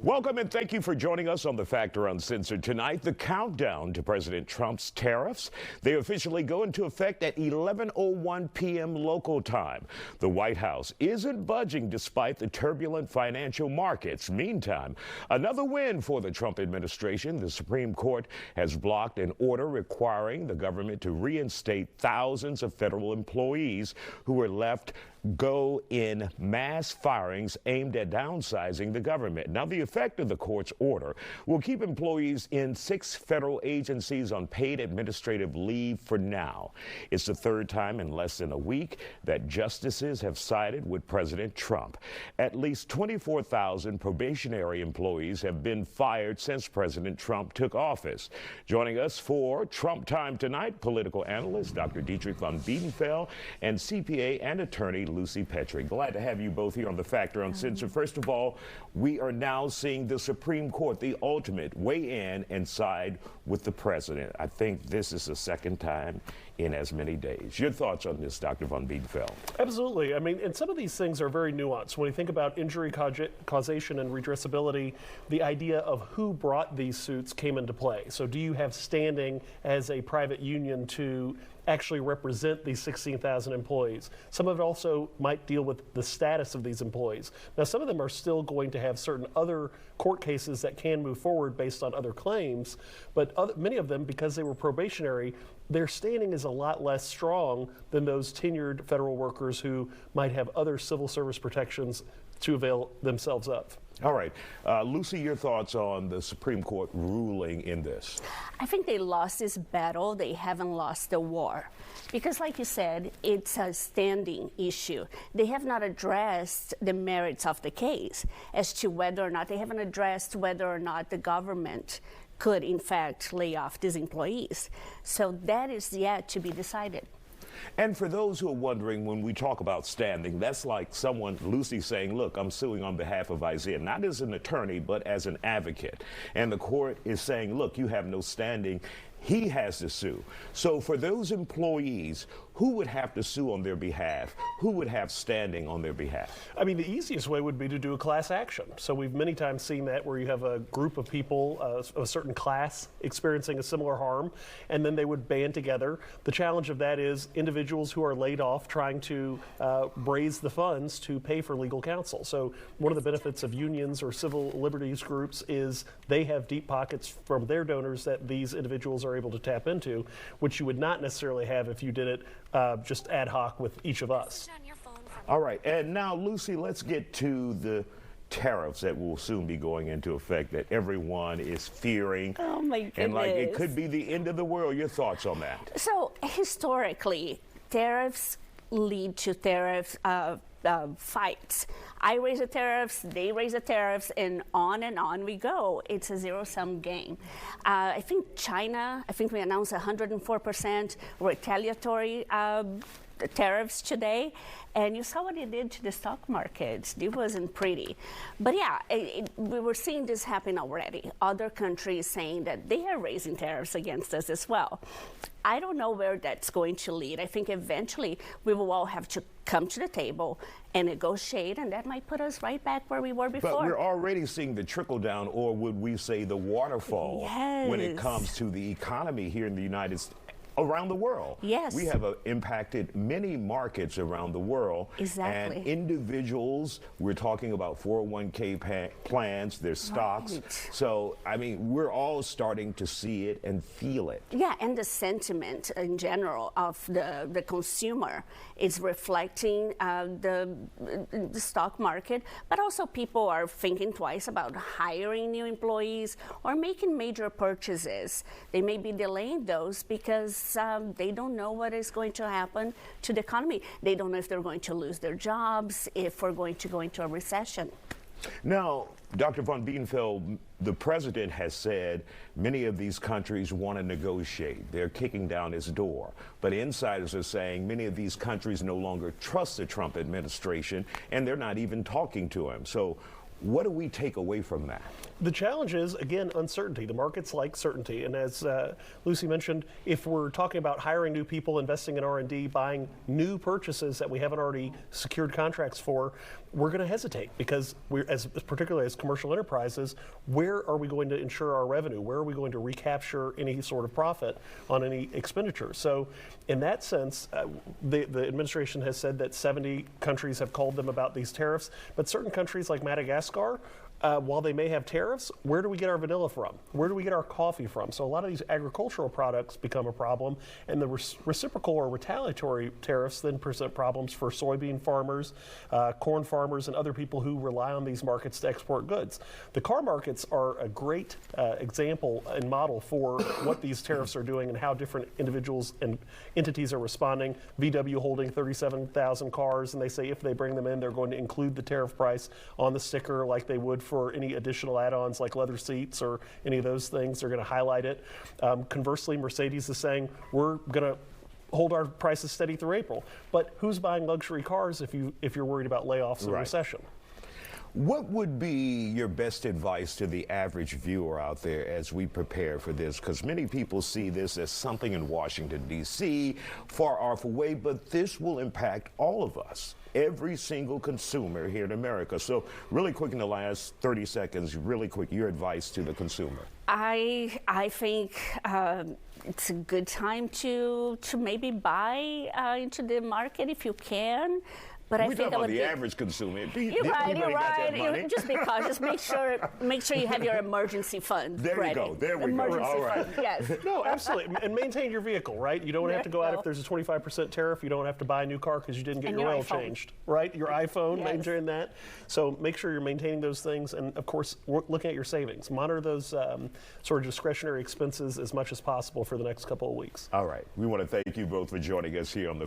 Welcome and thank you for joining us on The Factor Uncensored tonight. The countdown to President Trump's tariffs. They officially go into effect at 11:01 p.m. local time. The White House isn't budging despite the turbulent financial markets. Meantime, another win for the Trump administration. The Supreme Court has blocked an order requiring the government to reinstate thousands of federal employees who were left go in mass firings aimed at downsizing the government. Now, the effect of the court's order will keep employees in 6 federal agencies on paid administrative leave for now. It's the third time in less than a week that justices have sided with President Trump. At least 24,000 probationary employees have been fired since President Trump took office. Joining us for Trump Time tonight, political analyst Dr. Dietrich von Biedenfeld and CPA and attorney Lucy Petrie. Glad to have you both here on The Factor Uncensored. First of all, we are now seeing the Supreme Court, the ultimate, weigh in and side with the president. I think this is the second time in as many days. Your thoughts on this, Dr. von Biedenfeld? Absolutely. I mean, and some of these things are very nuanced. When you think about injury causation and redressability, the idea of who brought these suits came into play. So do you have standing as a private union to actually represent these 16,000 employees? Some of it also might deal with the status of these employees. Now, some of them are still going to have certain other court cases that can move forward based on other claims, but many of them, because they were probationary, their standing is a lot less strong than those tenured federal workers who might have other civil service protections to avail themselves of. All right. Lucy, your thoughts on the Supreme Court ruling in this? I think they lost this battle. They haven't lost the war. Because like you said, it's a standing issue. They have not addressed the merits of the case as to whether or not, they haven't addressed whether or not the government could in fact lay off these employees. So that is yet to be decided. And for those who are wondering, when we talk about standing, that's like someone, Lucy, saying, look, I'm suing on behalf of Isaiah, not as an attorney, but as an advocate. And the court is saying, look, you have no standing. He has to sue. So for those employees, who would have to sue on their behalf? Who would have standing on their behalf? I mean, the easiest way would be to do a class action. So we've many times seen that where you have a group of people, a certain class experiencing a similar harm, and then they would band together. The challenge of that is individuals who are laid off trying to raise the funds to pay for legal counsel. So one of the benefits of unions or civil liberties groups is they have deep pockets from their donors that these individuals are able to tap into, which you would not necessarily have if you did it just ad hoc with each of us. All right, and now, Lucy, let's get to the tariffs that will soon be going into effect that everyone is fearing. Oh my goodness. And like it could be the end of the world. Your thoughts on that? So historically, tariffs lead to tariff fights. I raise the tariffs, they raise the tariffs, and on we go. It's a zero-sum game. I think China, we announced 104% retaliatory tariffs today, and you saw what it did to the stock markets. It wasn't pretty. But yeah, we were seeing this happen already. Other countries saying that they are raising tariffs against us as well. I don't know where that's going to lead. I think eventually we will all have to come to the table and negotiate, and that might put us right back where we were before. But we're already seeing the trickle down, or would we say the waterfall, yes, when it comes to the economy here in the United States. Around the world. Yes. We have impacted many markets around the world. Exactly. And individuals, we're talking about 401k plans, their stocks. Right. So, I mean, we're all starting to see it and feel it. Yeah, and the sentiment in general of the consumer is reflecting the stock market, but also people are thinking twice about hiring new employees or making major purchases. They may be delaying those because they don't know what is going to happen to the economy. They don't know if they're going to lose their jobs, if we're going to go into a recession. Now, Dr. von Biedenfeld, the president has said many of these countries want to negotiate. They're kicking down his door. But insiders are saying many of these countries no longer trust the Trump administration, and they're not even talking to him. So what do we take away from that? The challenge is, again, uncertainty. The markets like certainty. And as Lucy mentioned, if we're talking about hiring new people, investing in R&D, buying new purchases that we haven't already secured contracts for, we're going to hesitate because particularly as commercial enterprises, where are we going to ensure our revenue? Where are we going to recapture any sort of profit on any expenditure? So in that sense, the administration has said that 70 countries have called them about these tariffs, but certain countries like Madagascar, while they may have tariffs, where do we get our vanilla from? Where do we get our coffee from? So a lot of these agricultural products become a problem, and the reciprocal or retaliatory tariffs then present problems for soybean farmers, corn farmers, and other people who rely on these markets to export goods. The car markets are a great example and model for what these tariffs are doing and how different individuals and entities are responding. VW holding 37,000 cars, and they say if they bring them in, they're going to include the tariff price on the sticker like they would for any additional add-ons like leather seats or any of those things. They're going to highlight it. Conversely, Mercedes is saying we're going to hold our prices steady through April. But who's buying luxury cars if you're worried about layoffs and recession? What would be your best advice to the average viewer out there as we prepare for this? Because many people see this as something in Washington, D.C., far off away, but this will impact all of us, every single consumer here in America. So really quick in the last 30 seconds, really quick, your advice to the consumer. I think it's a good time to maybe buy into the market if you can. But I think about the average consumer. You're right. Just be cautious. Make sure you have your emergency fund ready. We go. There we emergency go. All right. Fund, yes. No, absolutely. And maintain your vehicle, right? You don't have to go out if there's a 25% tariff. You don't have to buy a new car because you didn't get your oil changed, right? Your iPhone, maintain that. So make sure you're maintaining those things. And of course, looking at your savings. Monitor those sort of discretionary expenses as much as possible for the next couple of weeks. All right. We want to thank you both for joining us here on the